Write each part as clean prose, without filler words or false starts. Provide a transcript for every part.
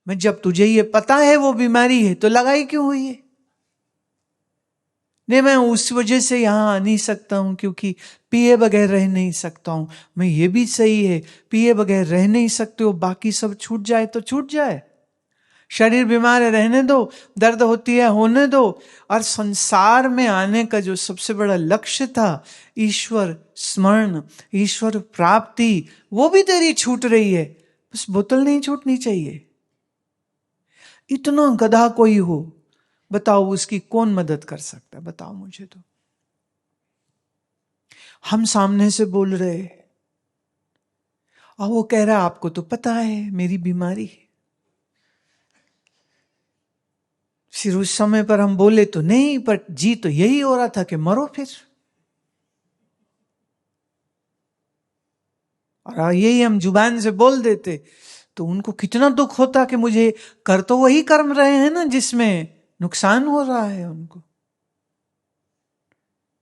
मैं जब तुझे ये पता है वो बीमारी है तो लगाई क्यों हुई है? नहीं, मैं उस वजह से यहां आ नहीं सकता हूं क्योंकि पिए बगैर रह नहीं सकता हूं। मैं ये भी सही है, पिए बगैर रह नहीं सकते हो, बाकी सब छूट जाए तो छूट जाए। शरीर बीमार है, रहने दो, दर्द होती है, होने दो। और संसार में आने का जो सबसे बड़ा लक्ष्य था, ईश्वर स्मरण, ईश्वर प्राप्ति, वो भी तेरी छूट रही है। बस बोतल नहीं छूटनी चाहिए। इतना गधा कोई हो, बताओ उसकी कौन मदद कर सकता है? बताओ मुझे तो। हम सामने से बोल रहे और वो कह रहा आपको तो पता है मेरी बीमारी है। फिर उस समय पर हम बोले तो नहीं, पर जी तो यही हो रहा था कि मरो फिर। और यही हम जुबान से बोल देते तो उनको कितना दुख होता कि मुझे कर तो वही कर्म रहे हैं ना जिसमें नुकसान हो रहा है उनको।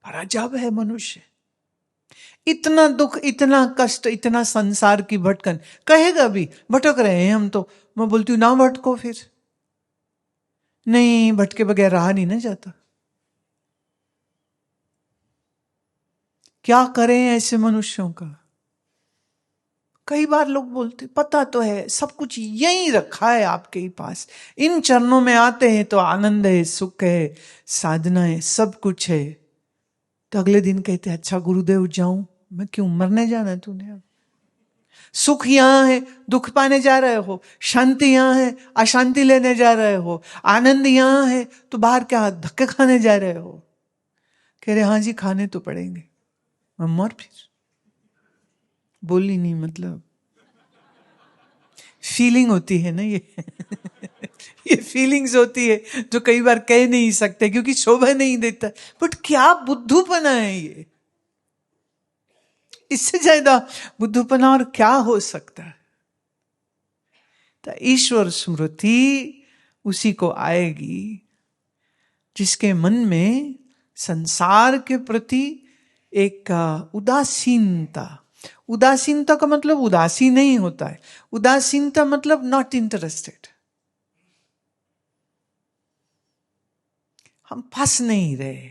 पर अजब है मनुष्य, इतना दुख, इतना कष्ट, इतना संसार की भटकन। कहेगा भी भटक रहे हैं हम तो। मैं बोलती हूं ना भटको फिर। नहीं, भटके बगैर रहा नहीं ना जाता। क्या करें ऐसे मनुष्यों का? कई बार लोग बोलते पता तो है, सब कुछ यही रखा है आपके ही पास, इन चरणों में आते हैं तो आनंद है, सुख है, साधना है, सब कुछ है। तो अगले दिन कहते हैं अच्छा गुरुदेव जाऊं? मैं क्यों, मरने जाना है तूने? अब सुख यहां है, दुख पाने जा रहे हो, शांति यहां है, अशांति लेने जा रहे हो, आनंद यहां है तो बाहर क्या धक्के खाने जा रहे हो? कह रहे हाँ जी खाने तो पड़ेंगे। मैं मर फिर। बोली नहीं, मतलब फीलिंग होती है ना ये ये फीलिंग्स होती है जो कई बार कह नहीं सकते क्योंकि शोभा नहीं देता। बट क्या बुद्धूपना है ये! इससे ज्यादा बुद्धूपना और क्या हो सकता है? तो ईश्वर स्मृति उसी को आएगी जिसके मन में संसार के प्रति एक उदासीनता। उदासीनता का मतलब उदासी नहीं होता है, उदासीनता मतलब नॉट इंटरेस्टेड। हम फंस नहीं रहे,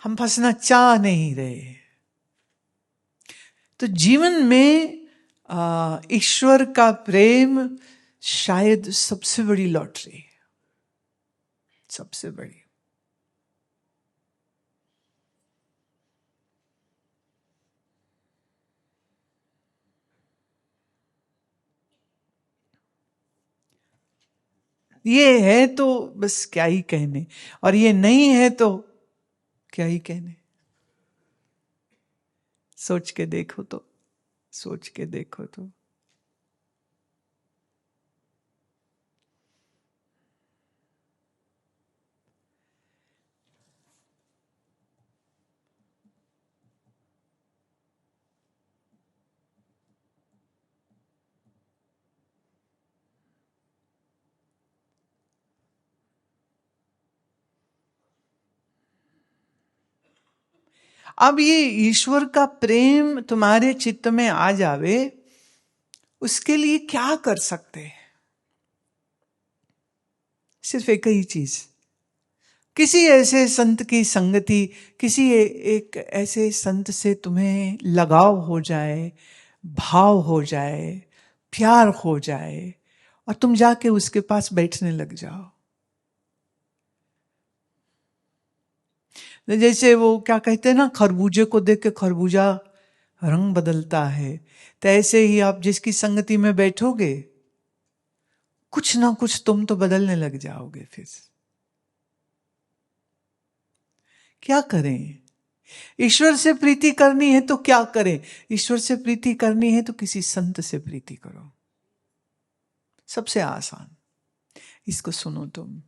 हम फंसना चाह नहीं रहे। तो जीवन में ईश्वर का प्रेम शायद सबसे बड़ी लॉटरी है, सबसे बड़ी। ये है तो बस क्या ही कहने, और ये नहीं है तो क्या ही कहने। सोच के देखो तो, सोच के देखो तो। अब ये ईश्वर का प्रेम तुम्हारे चित्त में आ जावे, उसके लिए क्या कर सकते हैं? सिर्फ एक ही चीज, किसी ऐसे संत की संगति, किसी एक ऐसे संत से तुम्हें लगाव हो जाए, भाव हो जाए, प्यार हो जाए, और तुम जाके उसके पास बैठने लग जाओ। जैसे वो क्या कहते हैं ना, खरबूजे को देख के खरबूजा रंग बदलता है, तो ऐसे ही आप जिसकी संगति में बैठोगे कुछ ना कुछ तुम तो बदलने लग जाओगे। फिर क्या करें? ईश्वर से प्रीति करनी है तो क्या करें? ईश्वर से प्रीति करनी है तो किसी संत से प्रीति करो, सबसे आसान। इसको सुनो तुम।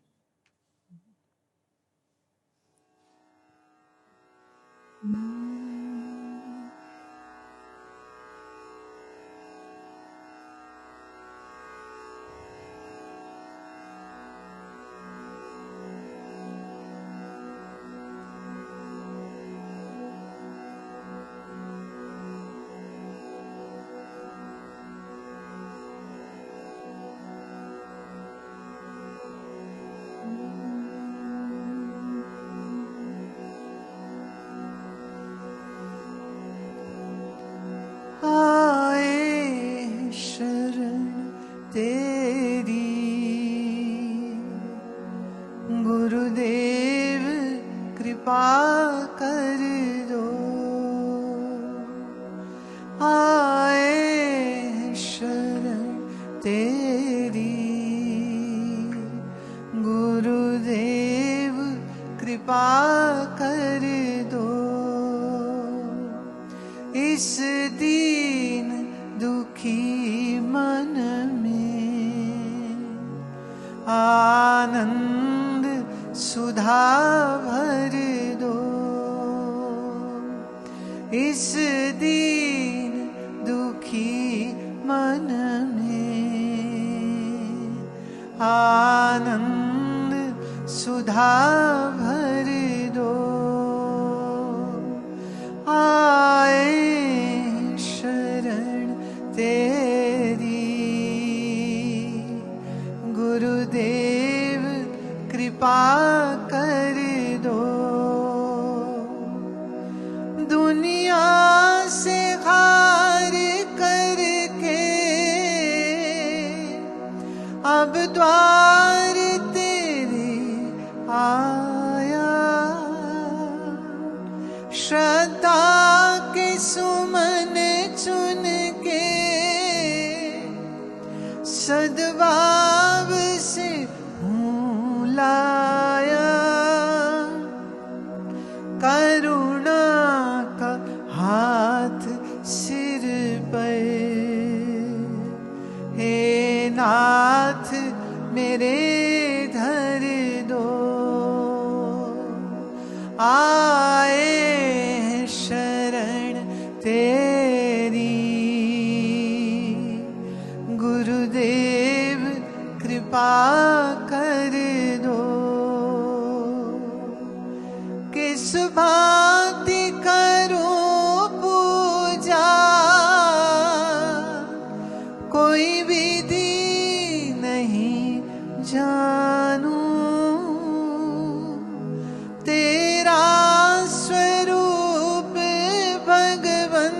इस दीन दुखी मन में आनंद सुधा भर दो। इस दीन दुखी मन में आनंद सुधा भर दो। आए शरण तेरी गुरुदेव कृपा कर दो। दुनिया से हार करके अब द्वार तेरे आया। श्रद्धा के सुमन चुन के सद्भाव से हूँ लाया। करुणा का हाथ सिर पर हे नाथ मेरे धर दो। आए शरण तेरी गुरुदेव कृपा कर दो। किस भांति करूं पूजा कोई विधि नहीं जानू। तेरा स्वरूप भगवन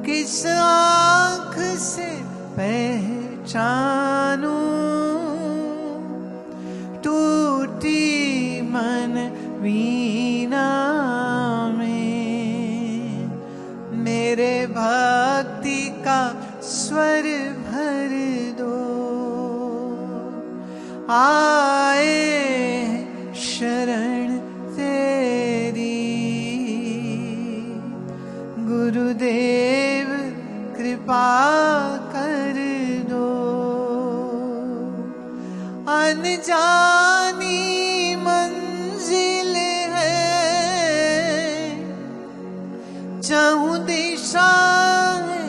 किस आँख से पहचानू। टूटी मन वीणा में मेरे भक्ति का स्वर भर दो। आए शरण तेरी गुरुदेव कृपा कर दो। अनजानी मंजिल है चाहूं दिशा है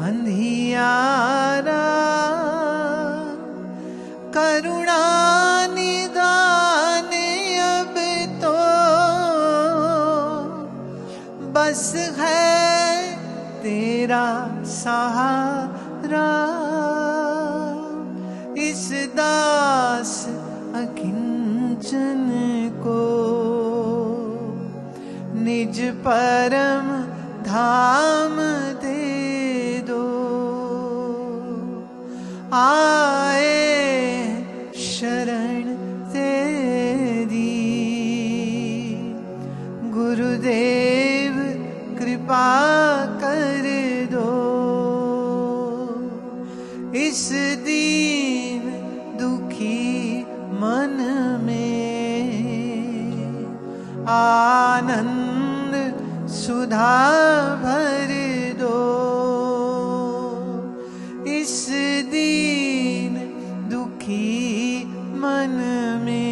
अंधियारा। करुणा निदान अब तो बस है तेरा सहारा। इस दास अकिंचन को निज परम धाम दे दो। आए शरण तेरी गुरुदेव कृपा कर दो। इस दीन दुखी मन में आनंद सुधा भर दो। इस दीन दुखी मन में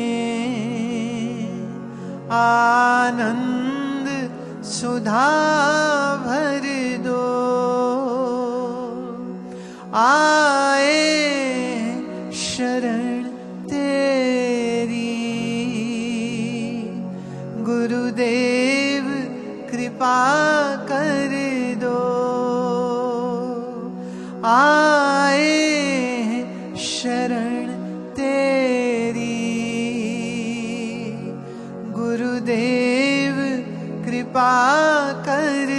आनंद सुधा भर दो। आए शरण तेरी गुरुदेव कृपा कर दो। आए शरण तेरी गुरुदेव कृपा कर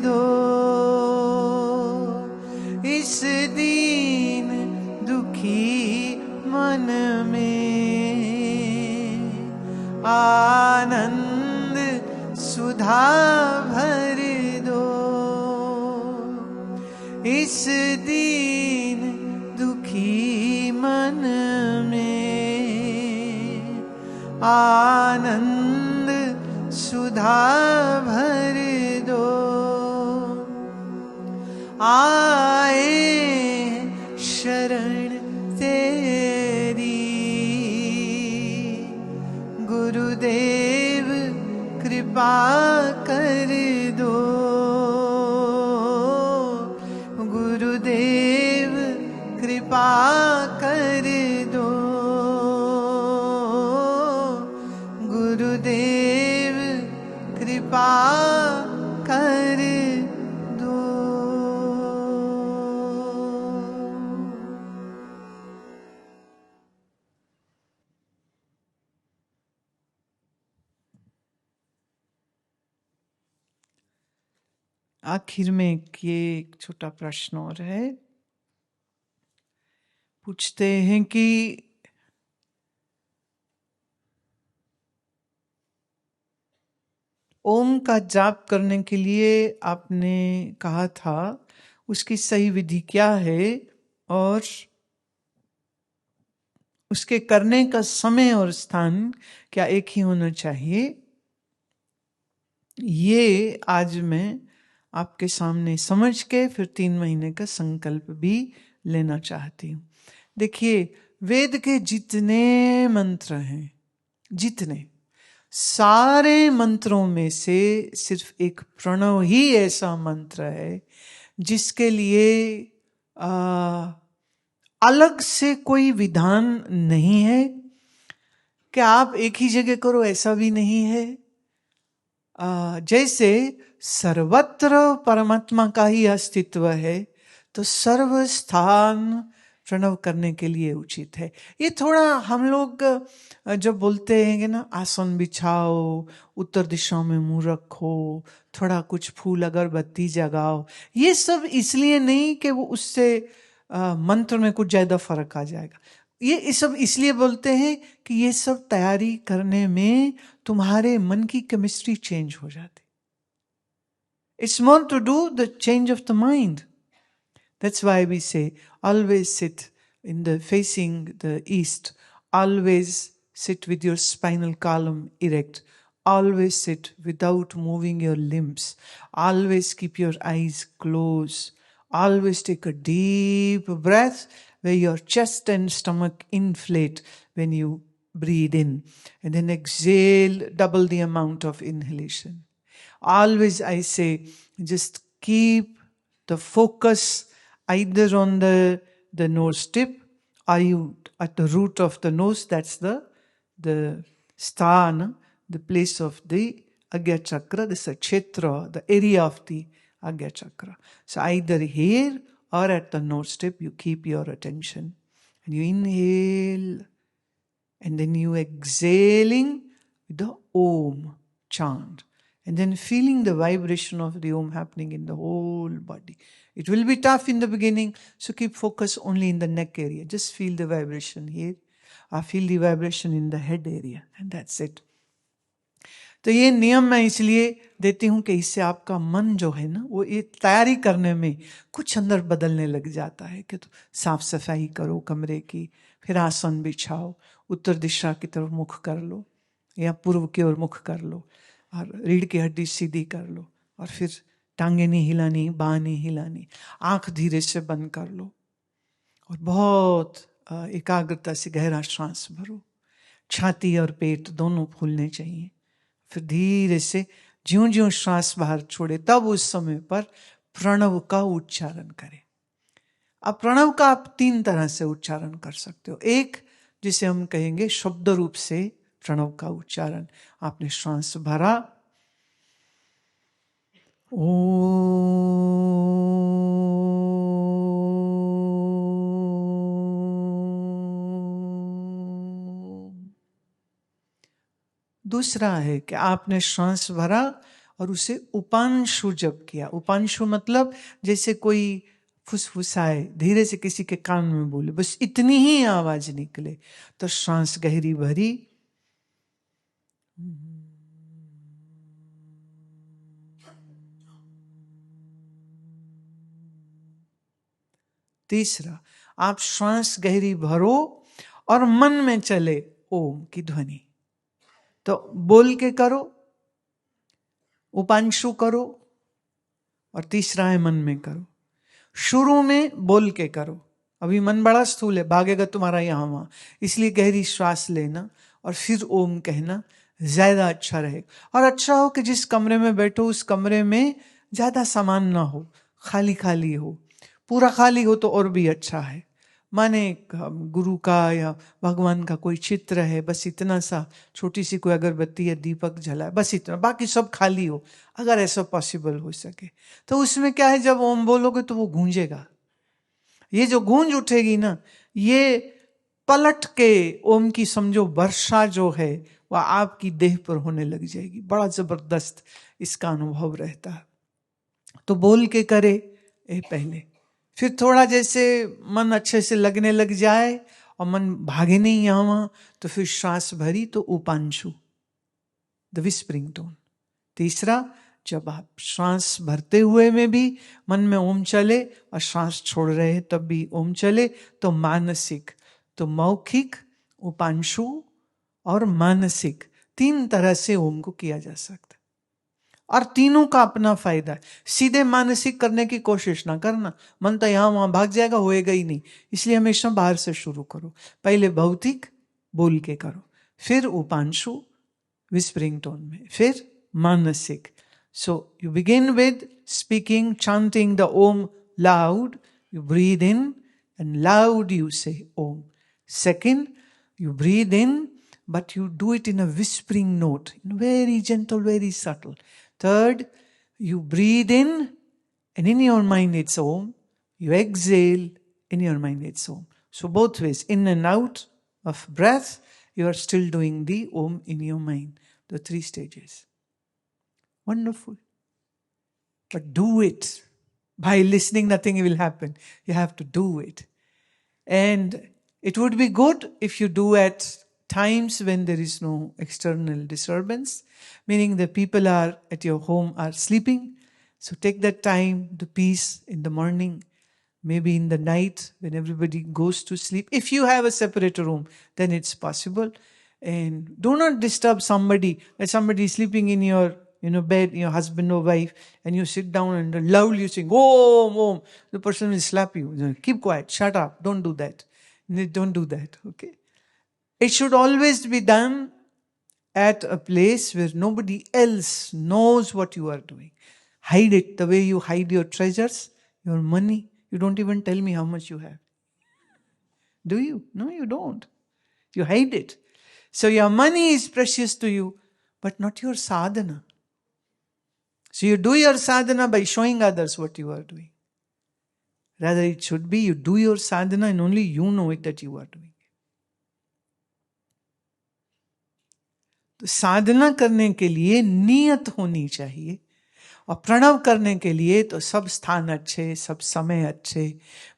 दो। इस दीन दुखी मन में आनंद सुधा भर दो। इस दीन दुखी मन में आनंद सुधा भर दो। आए शरण तेरी। गुरुदेव कृपा कर दो, गुरुदेव कृपा कर दो, गुरुदेव कृपा कर दो। आखिर में एक छोटा प्रश्न और है। पूछते हैं कि ओम का जाप करने के लिए आपने कहा था, उसकी सही विधि क्या है और उसके करने का समय और स्थान क्या एक ही होना चाहिए? ये आज मैं आपके सामने समझ के फिर 3 महीने का संकल्प भी लेना चाहती हूँ। देखिए, वेद के जितने मंत्र हैं, जितने सारे मंत्रों में से सिर्फ एक प्रणव ही ऐसा मंत्र है जिसके लिए अलग से कोई विधान नहीं है कि आप एक ही जगह करो, ऐसा भी नहीं है। जैसे सर्वत्र परमात्मा का ही अस्तित्व है, तो सर्व स्थान प्रणव करने के लिए उचित है। ये थोड़ा हम लोग जब बोलते हैं कि ना आसन बिछाओ, उत्तर दिशा में मुंह रखो, थोड़ा कुछ फूल अगरबत्ती जगाओ, ये सब इसलिए नहीं कि वो उससे मंत्र में कुछ ज्यादा फर्क आ जाएगा। ये सब इसलिए बोलते हैं कि ये सब तैयारी करने में तुम्हारे मन की केमिस्ट्री चेंज हो जाती। It's more to do the change of the mind. That's why we say always sit in the facing the east, always sit with your spinal column erect, always sit without moving your limbs, always keep your eyes closed, always take a deep breath where your chest and stomach inflate when you breathe in, and then exhale double the amount of inhalation. Always I say, just keep the focus either on the nose tip, or you at the root of the nose. That's the sthana, the place of the Agya Chakra. This is a kshetra, the area of the Agya Chakra. So either here or at the nose tip, you keep your attention, and you inhale, and then you exhaling with the Om chant, and then feeling the vibration of the Om happening in the whole body. It will be tough in the beginning, so keep focus only in the neck area. Just feel the vibration here, or feel the vibration in the head area, and that's it. तो ये नियम मैं इसलिए देती हूँ कि इससे आपका मन जो है ना, वो ये तैयारी करने में कुछ अंदर बदलने लग जाता है कि तो साफ सफाई करो कमरे की, फिर आसन बिछाओ, उत्तर दिशा की तरफ मुख कर लो या पूर्व की ओर मुख कर लो, और रीढ़ की हड्डी सीधी कर लो, और फिर टांगे नहीं हिलानी, बाँह नहीं हिलानी, आंख धीरे से बंद कर लो, और बहुत एकाग्रता से गहरा श्वास भरो। छाती और पेट दोनों फूलने चाहिए। फिर धीरे से ज्यों ज्यों श्वास बाहर छोड़े, तब उस समय पर प्रणव का उच्चारण करें। अब प्रणव का आप 3 तरह से उच्चारण कर सकते हो। एक, जिसे हम कहेंगे शब्द रूप से प्रणव का उच्चारण। आपने श्वास भरा, दूसरा है कि आपने श्वास भरा और उसे उपांशु जप किया। उपांशु मतलब जैसे कोई फुसफुसाए, धीरे से किसी के कान में बोले, बस इतनी ही आवाज निकले, तो श्वास गहरी भरी, तीसरा, आप श्वास गहरी भरो और मन में चले ओम की ध्वनि, तो बोल के करो, उपांशु करो, और तीसरा है मन में करो। शुरू में बोल के करो, अभी मन बड़ा स्थूल है, भागेगा तुम्हारा यहाँ वहाँ, इसलिए गहरी श्वास लेना और फिर ओम कहना ज्यादा अच्छा रहेगा। और अच्छा हो कि जिस कमरे में बैठो उस कमरे में ज्यादा सामान ना हो, खाली खाली हो। पूरा खाली हो तो और भी अच्छा है, माने गुरु का या भगवान का कोई चित्र है, बस इतना सा, छोटी सी कोई अगरबत्ती या दीपक जला है, बस इतना, बाकी सब खाली हो, अगर ऐसा पॉसिबल हो सके। तो उसमें क्या है, जब ओम बोलोगे तो वो गूंजेगा, ये जो गूंज उठेगी ना, ये पलट के ओम की समझो वर्षा जो है वह आपकी देह पर होने लग जाएगी। बड़ा जबरदस्त इसका अनुभव रहता है। तो बोल के करे पहले, फिर थोड़ा जैसे मन अच्छे से लगने लग जाए और मन भागे नहीं यहाँ वहाँ, तो फिर श्वास भरी तो उपांशु, द विस्परिंग टोन। तीसरा, जब आप श्वास भरते हुए में भी मन में ओम चले और श्वास छोड़ रहे हैं तब भी ओम चले, तो मानसिक। तो मौखिक, उपांशु और मानसिक, 3 तरह से ओम को किया जा सकता है और तीनों का अपना फायदा है। सीधे मानसिक करने की कोशिश ना करना, मन तो यहां वहां भाग जाएगा, होएगा ही नहीं। इसलिए हमेशा बाहर से शुरू करो, पहले भौतिक बोल के करो, फिर उपांशु विस्परिंग टोन में, फिर मानसिक। So you begin with speaking, chanting the Om loud. You breathe in and loud you say Om. Second, you breathe in, but you do it in a whispering note, very gentle, very subtle. Third, you breathe in and in your mind it's Om. You exhale, in your mind it's Om. So both ways, in and out of breath, you are still doing the Om in your mind. The 3 stages. Wonderful. But do it. By listening, nothing will happen. You have to do it. And it would be good if you do at times when there is no external disturbance, meaning the people are at your home are sleeping. So take that time, the peace in the morning, maybe in the night when everybody goes to sleep. If you have a separate room, then it's possible. And do not disturb somebody. If somebody is sleeping in your bed, your husband or wife, and you sit down and loudly sing, Om, Om, the person will slap you. Keep quiet, shut up, don't do that. Don't do that, okay? It should always be done at a place where nobody else knows what you are doing. Hide it the way you hide your treasures, your money. You don't even tell me how much you have. Do you? No, you don't. You hide it. So your money is precious to you, but not your sadhana. So you do your sadhana by showing others what you are doing. Rather, it should be you do your sadhana and only you know it that you are doing. तो साधना करने के लिए नियत होनी चाहिए, और प्रणव करने के लिए तो सब स्थान अच्छे, सब समय अच्छे।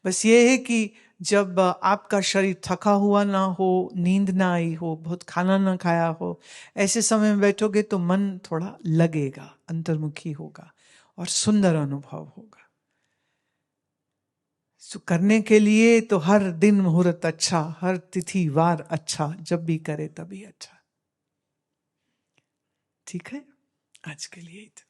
बस ये है कि जब आपका शरीर थका हुआ ना हो, नींद ना आई हो, बहुत खाना ना खाया हो, ऐसे समय में बैठोगे तो मन थोड़ा लगेगा, अंतर्मुखी होगा और सुंदर अनुभव होगा। सो करने के लिए तो हर दिन मुहूर्त अच्छा, हर तिथि वार अच्छा, जब भी करे तभी अच्छा। ठीक है, आज के लिए इतना।